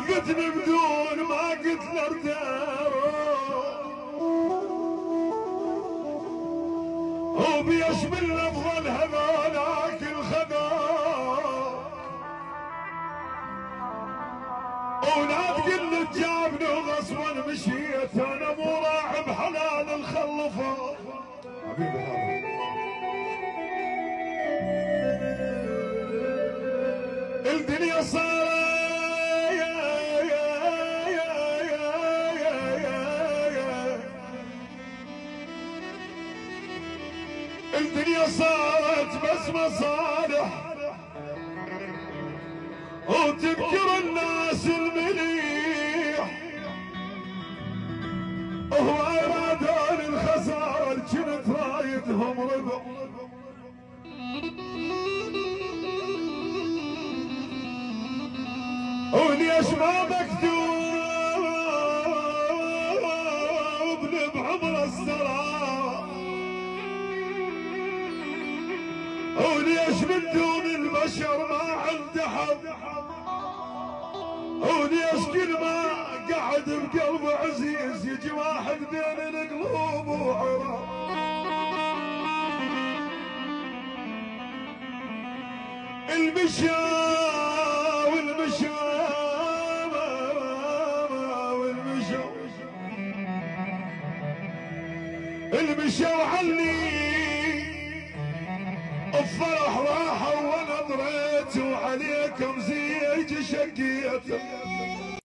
وافقتني بدون ما قلت له هو بيشمل لفظ هذولاك الخبر ولا تقل جابني غصبا مشيت انا مو راعب حلال الخلفه حبيبي هذا الدنيا صارت الدنيا صارت بس مصالح وتذكر الناس المليح وهو ارادون الخسارة كنت رايدهم ربع وليش ما مكتوب بعمر السرى وليش من دون البشر ما عنده حظ وليش كل ما قعد بقلبه عزيز يجي واحد بين القلوب وعرى المشى المشى وعلي الفرح راحوا وانا ضريت وعليكم زيج شقيت